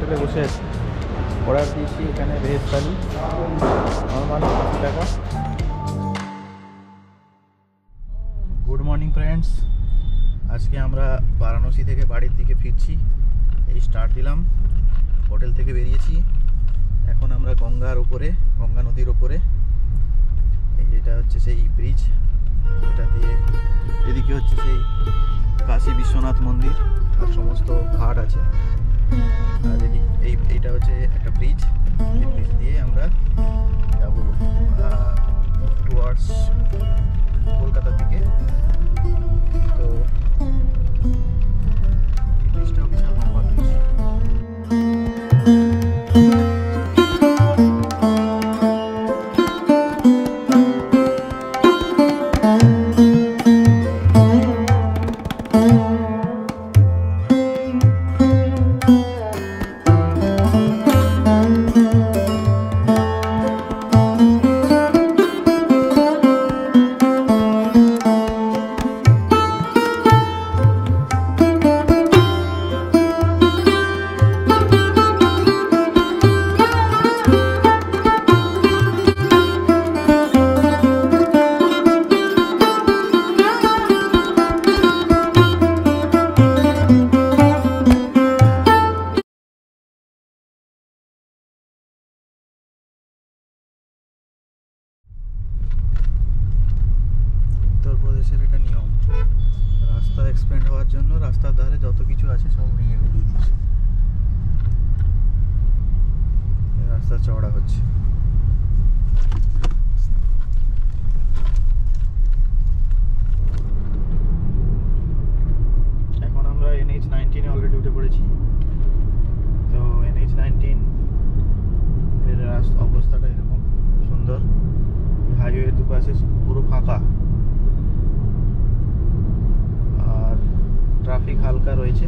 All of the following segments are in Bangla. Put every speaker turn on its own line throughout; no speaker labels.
হোটেলে বসে আছি। অর্ডার দিয়েছি এখানে ভেজ থালি, নর্মাল 80 টাকা। গুড মর্নিং ফ্রেন্ডস, আজকে আমরা বারাণসী থেকে বাড়ির দিকে ফিরছি। এই স্টার্ট দিলাম, হোটেল থেকে বেরিয়েছি। এখন আমরা গঙ্গা নদীর ওপরে। এটা হচ্ছে সেই ব্রিজ, এটা দিয়ে এদিকে হচ্ছে সেই কাশী বিশ্বনাথ মন্দির আর সমস্ত ঘাট আছে। আর এইটা হচ্ছে একটা ব্রিজ, এই ব্রিজ দিয়ে আমরা যাব টুয়ার্ডস কলকাতার দিকে। তো ব্রিজটাও বিশাল লম্বা ব্রিজ। উত্তরপ্রদেশের এটা নিয়ম, রাস্তা এক্সপেন্ড হওয়ার জন্য রাস্তার ধারে যত কিছু আছে সব ভেঙে গুড়িয়ে দিয়েছে। রাস্তা চওড়া হচ্ছে। এখন আমরা NH-19 এ অলরেডি উঠে পড়েছি। তো NH-19 এর অবস্থাটা এরকম সুন্দর। হাইওয়ের দুপাশে পুরো ফাঁকা, আর ট্রাফিক হালকা রয়েছে।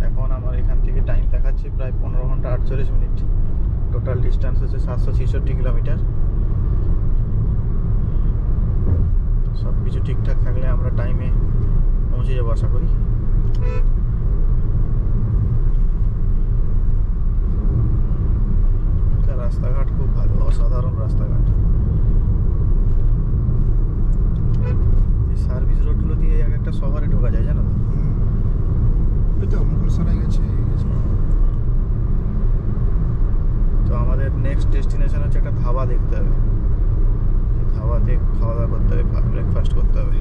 এখন আমার এখান থেকে টাইম দেখাচ্ছে প্রায় 15 ঘন্টা 48 মিনিট। টোটাল ডিস্টেন্স হচ্ছে 766 কিলোমিটার। সব কিছু ঠিকঠাক থাকলে আমরা টাইমে পৌঁছে যাবো আশা করি। রাস্তাঘাট খুব ভালো, অসাধারণ রাস্তাঘাট। এই সার্ভিস রোডগুলো দিয়ে এক একটা শহরে ঢোকা যায়, জানো তো?
এটা মুঘলসরাই গেছে।
তো আমাদের নেক্সট ডেস্টিনেশন হচ্ছে একটা ধাবা দেখতে হবে। ধাবাতে খাওয়া দাওয়া করতে হবে, ব্রেকফাস্ট করতে হবে।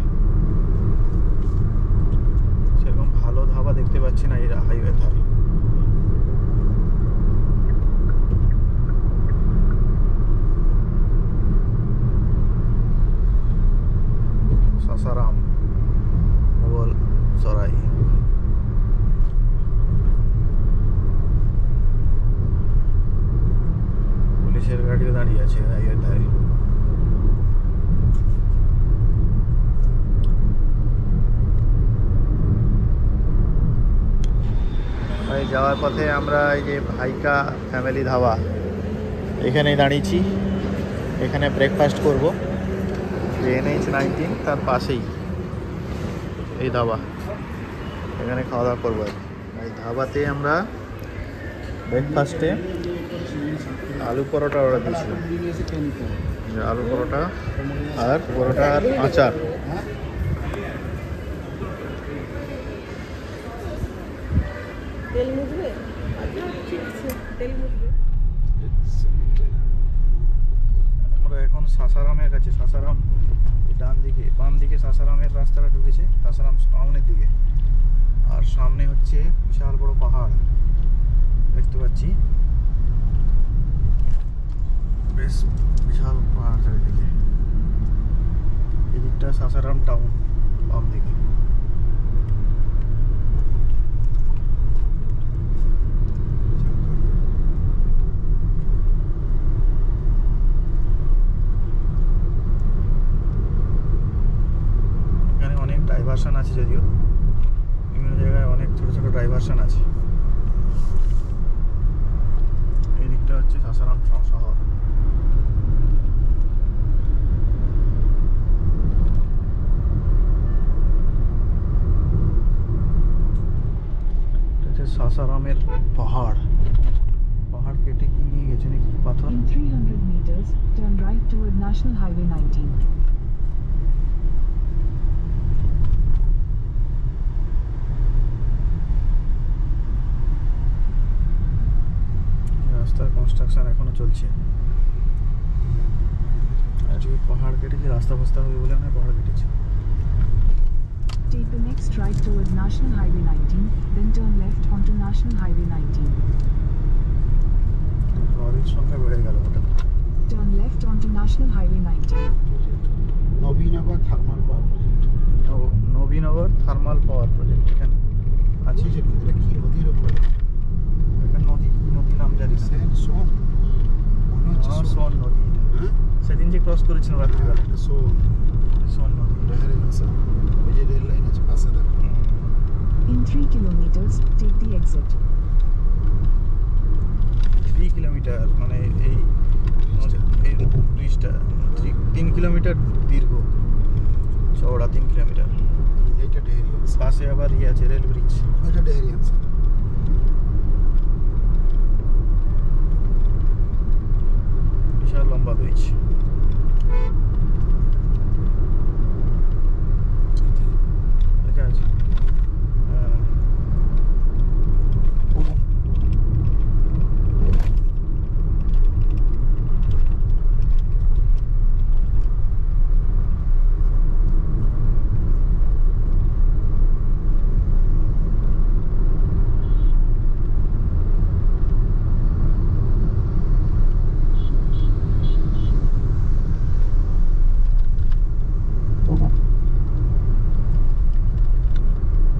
সেরকম ভালো ধাবা দেখতে পাচ্ছি না এই হাইওয়ে ধারে। সাসারাম মোগল সরাই। পুলিশের গাড়িও দাঁড়িয়ে আছে হাইওয়ের ধারে। যাওয়ার পথে আমরা এই যে ভাইকা ফ্যামিলি ধাবা এখানেই দাঁড়িয়েছি। এখানে ব্রেকফাস্ট করব। NH-19 তার পাশেই এই ধাবা, এখানে খাওয়া দাওয়া করবো। এই ধাবাতে আমরা ব্রেকফাস্টে আলু পরোটা অর্ডার দিয়েছিলাম। আলু পরোটা আর পরোটা আর আচার। আমরা এখন সাসারামের কাছে। সাসারাম ডান দিকে, বাম দিকে সাসারামের রাস্তাটা ঢুকেছে, সাসারাম টাউনের দিকে। আর সামনে হচ্ছে বিশাল বড় পাহাড় দেখতে পাচ্ছি, বেশ বিশাল পাহাড় চারিদিকে। এদিকটা সাসারাম টাউন, বাম দিকে। এখানে অনেক ডাইভারশন আছে, যদিও বিভিন্ন জায়গায় অনেক ছোট ছোট ডাইভারশন আছে। এই দিকটা হচ্ছে সাসারাম শহর। সাসারামের পাহাড় কেটে কি নিয়ে গেছে নাকি পাথর?
In 300 meters, turn right toward National Highway 19.
রাস্তার কনস্ট্রাকশন এখনো চলছে। আজকে পাহাড় কেটেছে, রাস্তা ফাস্তা হবে বলে না পাহাড় কেটেছে।
Take the next right toward National Highway 19, then turn left onto National Highway 19.
লরির সংখ্যা বেড়ে গেল হঠাৎ।
Turn left onto National Highway 19.
Nabinagar thermal power project.
Nabinagar thermal power project এখানে আছে।
আছে এটা কি নদীর উপরে?
একটা নদী নাম জানিস?
সোন মনে হচ্ছে
সোন নদী।
হ্যাঁ
সেদিন যে ক্রস করেছিলাম রাত্রিবেলা,
এটা সোন
নদী।
ওই যে রেল লাইন আছে পাশে দেখো।
In 3 kilometers, take the exit.
3 kilometre মানে এই ব্রিজটা 3 কিলোমিটার দীর্ঘ, চওড়া 3 কিলোমিটার।
এইটা ডেরিয়ান্স,
পাশে আবার আছে রেল ব্রিজ।
এটা ডেরিয়ান্স।
বিশাল লম্বা ব্রিজ। লেখা আছে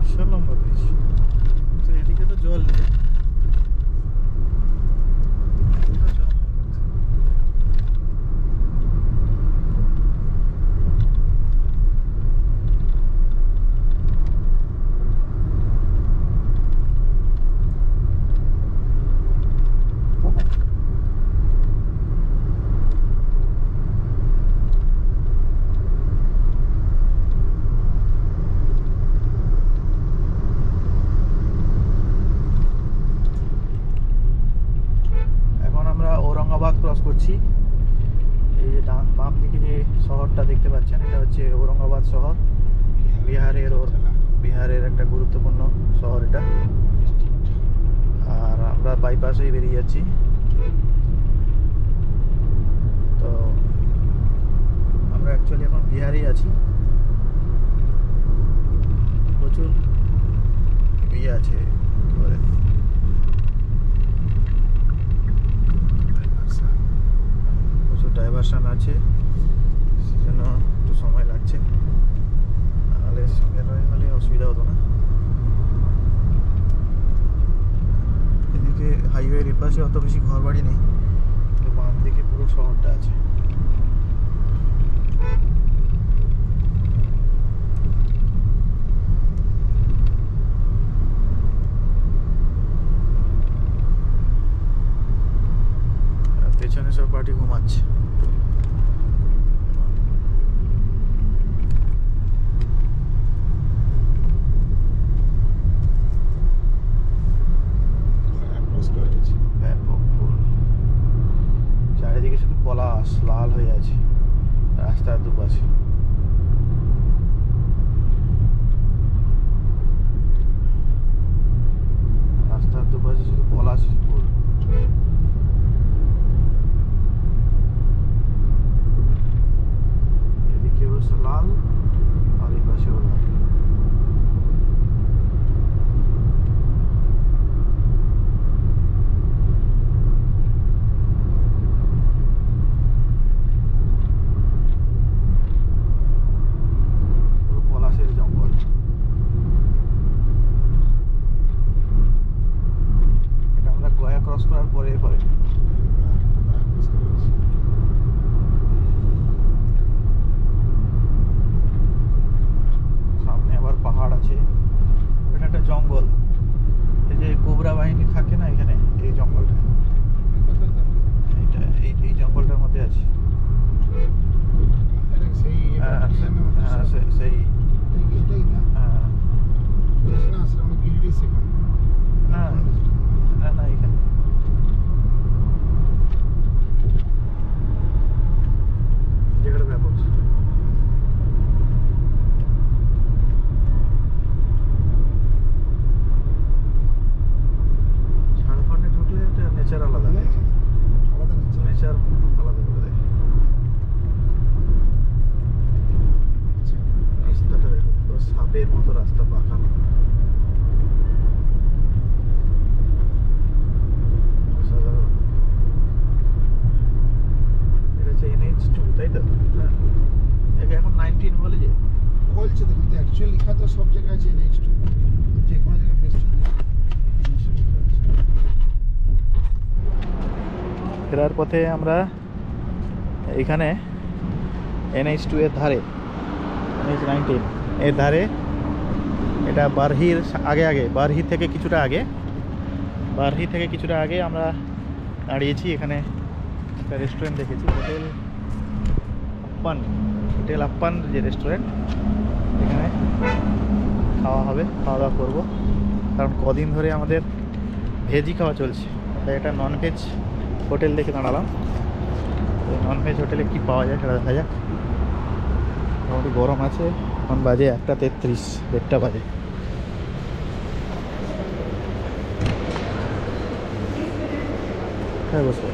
বিশাল লম্বা ব্রিজ। তো এদিকে তো জল নেই, পুরো জল নেই। এখন আমরা ঔরঙ্গাবাদ ক্রস করছি। এই যে ডান বাম দিকে যে শহরটা দেখতে পাচ্ছেন, এটা হচ্ছে ঔরঙ্গাবাদ শহর। বিহারের একটা গুরুত্বপূর্ণ শহর এটা। আর আমরা বাইপাসেই বেরিয়ে যাচ্ছি। তো আমরা অ্যাকচুয়ালি এখন বিহারেই আছি। প্রচুর ইয়ে আছে, কি বলে, প্রচুর ডাইভারশন আছে, সেজন্য একটু সময় লাগছে। নাহলে সঙ্গে হলে অসুবিধা হতো না। এদিকে হাইওয়ের এপাশে অত বেশি ঘর বাড়ি নেই, কিন্তু বাম দিকে পুরো শহরটা আছে। আর পেছনে সব পার্টি ঘুমাচ্ছে। ব্যাপক ফুল, চারিদিকে শুধু পলাশ লাল হয়ে আছে রাস্তার দুপাশে। রাস্তার দুপাশে শুধু পলাশ ফুল। ফেরার পথে আমরা এখানে NH2 এর ধারে, NH19 এর ধারে, এটা বারহির আগে বারহি থেকে কিছুটা আগে আমরা দাঁড়িয়েছি। এখানে একটা রেস্টুরেন্ট দেখেছি, হোটেল আপ্পান যে রেস্টুরেন্ট, এখানে খাওয়া দাওয়া করবো। কারণ কদিন ধরে আমাদের ভেজই খাওয়া চলছে, তাই একটা ননভেজ হোটেল দেখে দাঁড়ালাম। তো ননভেজ হোটেলে কী পাওয়া যায় সেটা দেখা যাক। মোটামুটি গরম আছে, এখন বাজে 1:33, 1:30 বাজে। হ্যাঁ বসে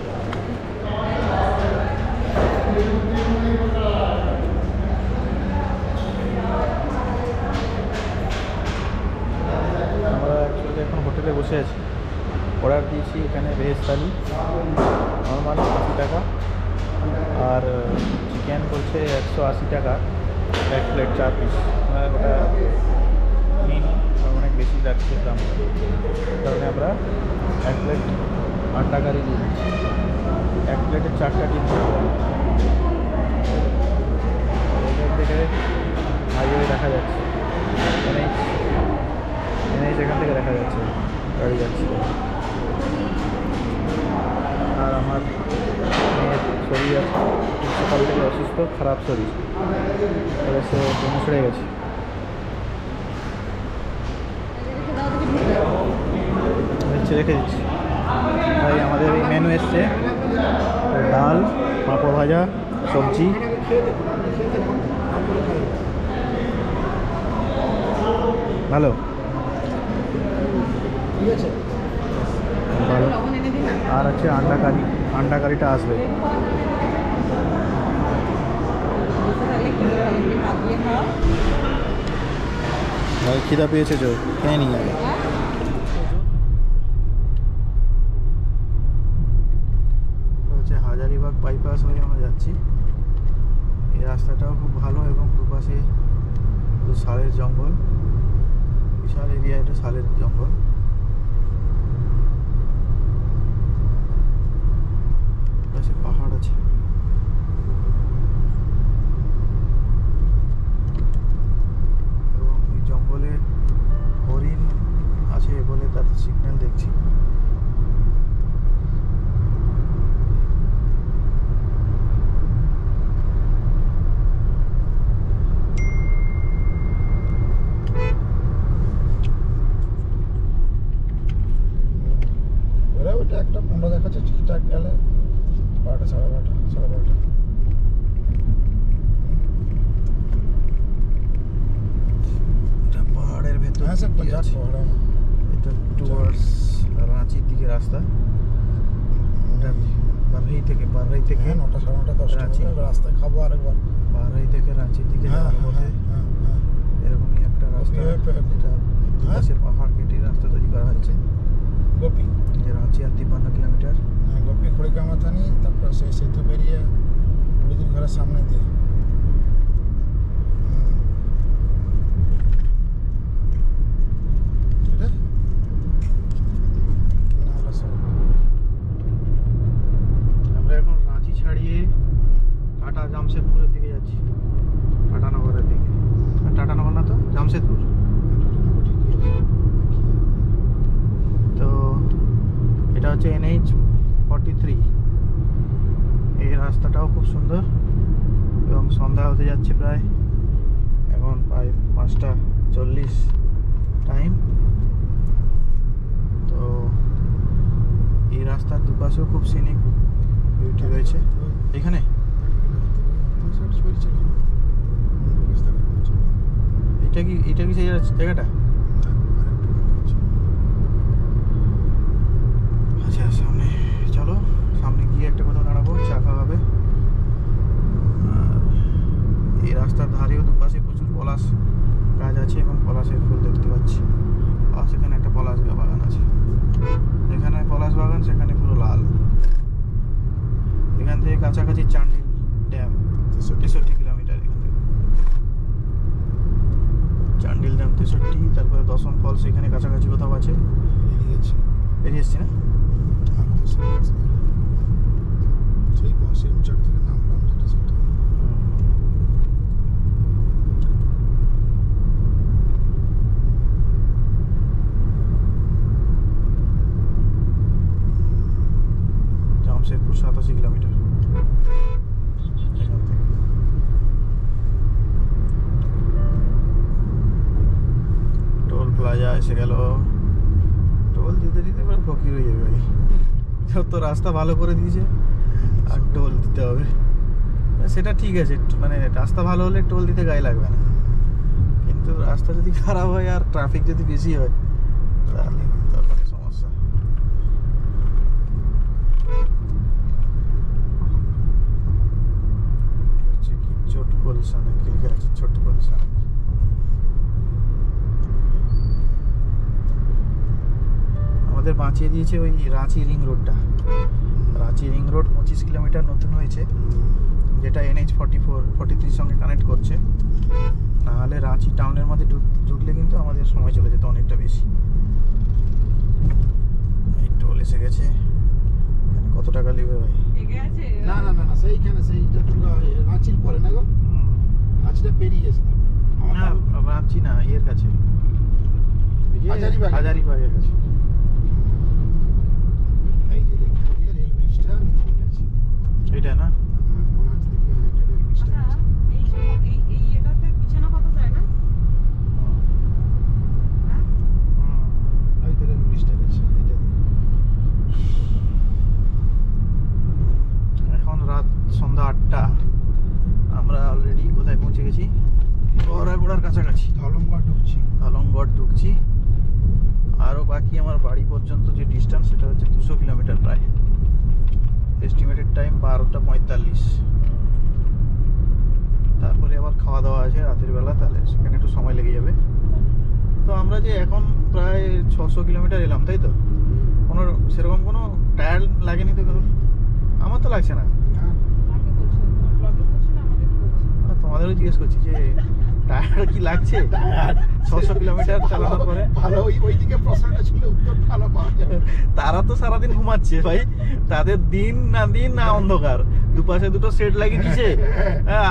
আমরা অ্যাকচুয়ালি এখন হোটেলে বসে আছি। অর্ডার দিয়েছি এখানে ভেজ থালি, নর্মাল 80 টাকা, আর চিকেন বলছে 180 টাকা, এক প্লেট 4 পিস। ওটা নিইনি, অনেক বেশি লাগছে দাম, কারণে আমরা 1 প্লেট আন্ডা কারি নিয়ে নিচ্ছি। 1 প্লেটে 4টা ডিম থেকে হাইওয়ে দেখা যাচ্ছে, NH এখান থেকে দেখা যাচ্ছে, গাড়ি যাচ্ছে। আর আমার মেয়ের শরীর আছে, সকাল থেকে অসুস্থ, খারাপ শরীর, তাহলে সে জন্য ছেড়ে গেছে। রেখে দিচ্ছি। তাই আমাদের এই মেনু এসছে ডাল, পাঁপড় ভাজা, সবজি, ভালো ভালো, আর হচ্ছে আন্ডা কারিটা আসবে। খিদা পেয়েছে, চো খেয়ে নিয়ে যাবে। হচ্ছে হাজারিবাগ বাইপাস হয়ে আমরা যাচ্ছি। এই রাস্তাটাও খুব ভালো এবং দুপাশে শালের জঙ্গল, বিশাল এরিয়া, এটা শালের জঙ্গল। পাশে পাহাড় আছে। এবং এই জঙ্গলে হরিণ আছে বলে তার সিগন্যাল দেখছি।
ওটা একটা 15 দেখাচ্ছে, ঠিকঠাক গেলে 12টা, সাড়ে 12টা।
এটা পাহাড়ের ভেতর।
হ্যাঁ স্যার,
এটা টুয়ার্ডস রাঁচির দিকে রাস্তা। এটা বারহাই থেকে
9টা, সাড়ে 9টা, 10টা
রাঁচি।
রাস্তায় খাবো আরেকবার।
বারহাই থেকে রাঁচির দিকে যাওয়ার পথে এরকমই একটা রাস্তা, যেটা দুপাশে পাহাড় কেটে রাস্তা তৈরি করা হয়েছে।
গোপী
যে রাঁচি আর 53 কিলোমিটার।
গোপী খড়িকামাথানি, তারপর সেই সেতু বেরিয়ে বুড়িদির ঘরের সামনে দিয়ে।
আমরা এখন রাঁচি ছাড়িয়ে টাটা জামশেদপুরের দিকে যাচ্ছি, টাটানগরের দিকে। টাটানগর না তো, জামশেদপুর। তো এটা হচ্ছে NH43। এই রাস্তাটাও খুব সুন্দর এবং সন্ধ্যা হতে যাচ্ছে প্রায়, এখন প্রায় 5:40 টাইম। তো এই রাস্তার দুপাশেও খুব সিনিক বিউটি রয়েছে। এখানে এটা কি সেই জায়গাটা? আচ্ছা, সামনে চলো, সামনে গিয়ে একটা কোথাও দাঁড়াবো, চা খাওয়া হবে। আর এই রাস্তার ধারেও দুপাশে প্রচুর পলাশ গাছ আছে এবং পলাশের ফুল দেখতে পাচ্ছি। আর সেখানে একটা পলাশ বাগান আছে, যেখানে পলাশ বাগান সেখানে পুরো লাল। এখান থেকে কাছাকাছি চান্ডিল ড্যাম, 63 কিলোমিটার এখান থেকে। চান্ডিল ড্যাম 63, তারপরে দশম ফলস এখানে কাছাকাছি কোথাও আছে। বেরিয়ে এসছি না?
সেই শিলচর থেকে নামলাম যেটা সেটা।
জামশেদপুর 87 কিলোমিটার এখান থেকে। টোল প্লাজা এসে গেল। টোল দিতে দিতে পুরো ফকির হয়ে যাবে ভাই, যত রাস্তা ভালো করে দিয়েছে আর টোল দিতে হবে। সেটা ঠিক আছে, মানে রাস্তা ভালো হলে টোল দিতে গায়ে লাগবে না, কিন্তু রাস্তা যদি খারাপ হয় আর ট্রাফিক যদি বেশি হয় তাহলে তখন সমস্যা। হচ্ছে কি চোট কলসা নাকি লিখে আছে, ছোট কলসা। আমাদের বাঁচিয়ে দিয়েছে ওই রাঁচি রিং রোডটা। রাঁচি রিং রোড 25 কিলোমিটার নতুন হয়েছে, যেটা NH 43 সঙ্গে কানেক্ট করছে। নাহলে রাঁচি টাউনের মধ্যে ঢুকলে কিন্তু আমাদের সময় চলে যেত অনেকটা বেশি। এই টোল এসে গেছে। এখানে কত টাকা নেবে ভাই?
না না না না, সেইখানে সেইটা দুর্গা রাঁচির পরে না গো, রাঁচিটা পেরিয়ে গেছে।
না রাঁচি না, এর কাছে হাজারিবাগের কাছে।
এই যে দেখুন রেল ব্রিজটা নিচে গেছে,
এইটা না?
মনে হচ্ছে দেখি একটা রেল ব্রিজটা গেছে। ওই তো রেল ব্রিজটা গেছে এটা দিয়ে।
এখন রাত সন্ধ্যা 8টা, আমরা অলরেডি কোথায় পৌঁছে গেছি? বহরাগোড়ার কাছাকাছি,
ধলমগড় ঢুকছি।
ধলমগড় ঢুকছি। আরও বাকি আমার বাড়ি পর্যন্ত যে ডিস্টেন্স সেটা হচ্ছে 200 কিলোমিটার প্রায়। এস্টিমেটেড টাইম 12টা 45। তারপরে আবার খাওয়া দাওয়া আছে রাতের বেলা, তাহলে সেখানে একটু সময় লেগে যাবে। তো আমরা যে এখন প্রায় 600 কিলোমিটার এলাম, তাই তো? কোনো সেরকম কোনো টায়ার লাগেনি তো কারণ? আমার তো লাগছে না। তোমাদেরও জিজ্ঞেস করছি যে টায়ার কি লাগছে 600 কিলোমিটার চালানোর পরে?
ভালো ওইদিকে প্রশ্নটা ছিল, উত্তর ভালো পাওয়া যাবে।
তারা তো সারাদিন ঘুমাচ্ছে ভাই, তাদের দিন না অন্ধকার, দুপাশে দুটো সেট লাগিয়ে দিয়েছে,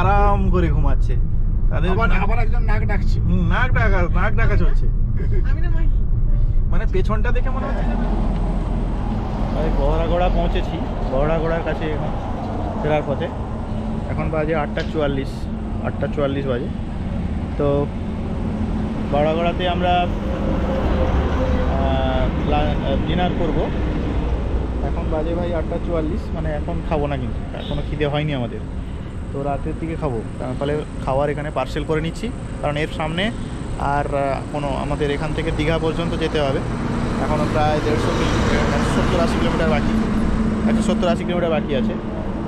আরাম করে ঘুমাচ্ছে। তাদের
আবার একজন নাক ডাকছে।
নাক ডাকা চলছে। মানে পেছনটা দেখে মনে হচ্ছে বহরাগোড়া পৌঁছেছি। বহরাগোড়ার কাছে এখন ফেরার পথে। এখন বাজে 8:44 বাজে। তো বহরাগোড়াতে আমরা ডিনার করব। এখন বাজে ভাই 8:44, মানে এখন খাবো না, কিন্তু এখনও খিদে হয়নি আমাদের। তো রাতের দিকে খাবো, ফলে খাওয়ার এখানে পার্সেল করে নিচ্ছি, কারণ এর সামনে আর কোনো আমাদের এখান থেকে দীঘা পর্যন্ত যেতে হবে। এখনও প্রায় 170-80 কিলোমিটার বাকি, 170-80 কিলোমিটার বাকি আছে।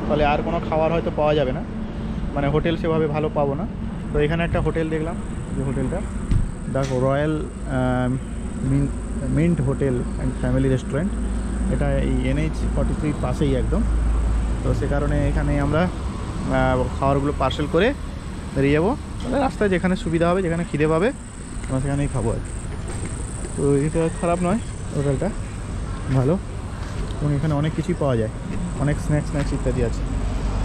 ফলে আর কোনো খাবার হয়তো পাওয়া যাবে না, মানে হোটেল সেভাবে ভালো পাবো না। তো এখানে একটা হোটেল দেখলাম, যে হোটেলটা the royal mint hotel and family restaurant. এটা এই NH 43 পাশেই একদম। তো সে কারণে এখানে আমরা খাবারগুলো পার্সেল করে বেরিয়ে যাবো। তাহলে রাস্তায় যেখানে সুবিধা হবে, যেখানে খিদে পাবে আমরা সেখানেই খাবো আর কি। তো এটা খারাপ নয়, হোটেলটা ভালো, এবং এখানে অনেক কিছুই পাওয়া যায়, অনেক স্ন্যাক্স ইত্যাদি আছে।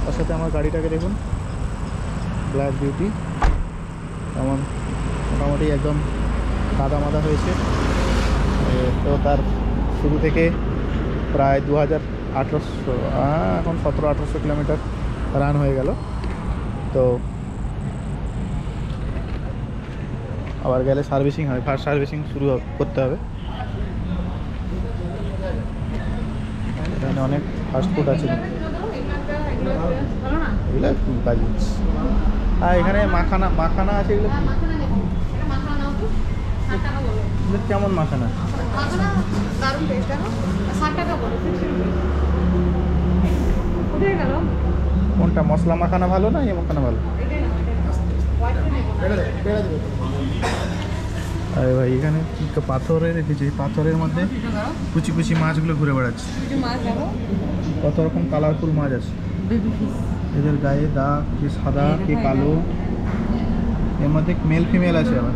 তার সাথে আমার গাড়িটাকে দেখুন, ব্ল্যাক বিউটি, যেমন মোটামুটি একদম কাদা হয়েছে। তো তার শুরু থেকে প্রায় 2800, এখন 1700-1800 কিলোমিটার রান হয়ে গেল। তো আবার গেলে সার্ভিসিং হয়, ফার্স্ট সার্ভিসিং শুরু করতে হবে। এখানে অনেক ফাস্টফুড আছে, এগুলো বাজি। আর এখানে মাখানা আছে, এগুলো কেমন মাখানা? কোনটা, মশলা মাখানা ভালো না এ মাখানা ভালো? আরে ভাই এখানে পাথরে রেখেছি, পাথরের মধ্যে কুচি মাছগুলো ঘুরে বেড়াচ্ছে। কত রকম কালারফুল মাছ আছে, এদের গায়ে দাগ, কে সাদা কে কালো, এর মধ্যে মেল ফিমেল আছে আবার।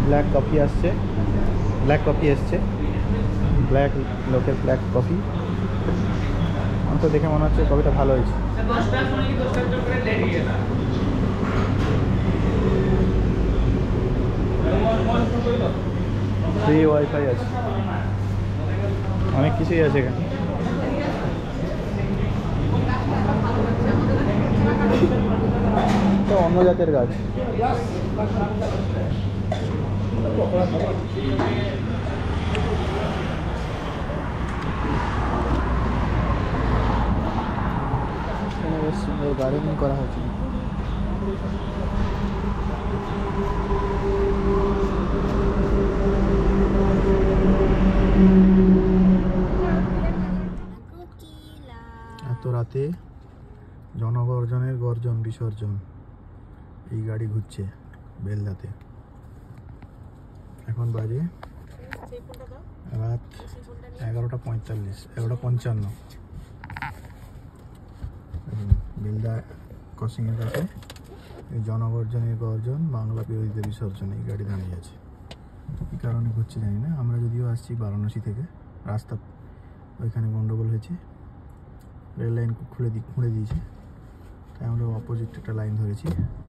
ব্ল্যাক কফি আসছে, ব্ল্যাক কফি এসছে, ব্ল্যাক লোকের ব্ল্যাক কফি। আমার তো দেখে মনে হচ্ছে কফিটা ভালো হয়েছে। ফ্রি ওয়াইফাই আছে, অনেক কিছুই আছে এখানে। তো অন্য জাতের গাছ। এখানে বেশ সুন্দর গার্ডেনিং করা হয়েছে। এত রাতে জনগর্জনের গর্জন বিসর্জন, এই গাড়ি ঘুরছে বেলদাতে। এখন বাজে রাত 11:45, 11:55। বেলদা ক্রসিংয়ের কাছে এই জনগর্জনের গর্জন, বাংলা বিরোধীদের বিসর্জন, এই গাড়ি দাঁড়িয়ে আছে। কী কারণে ঘুরছে জানি না। আমরা যদিও আসছি বারাণসী থেকে, রাস্তা ওইখানে গন্ডগোল হয়েছে, রেল লাইন খুঁড়ে দিয়েছে, তাই আমরা অপোজিট একটা লাইন ধরেছি।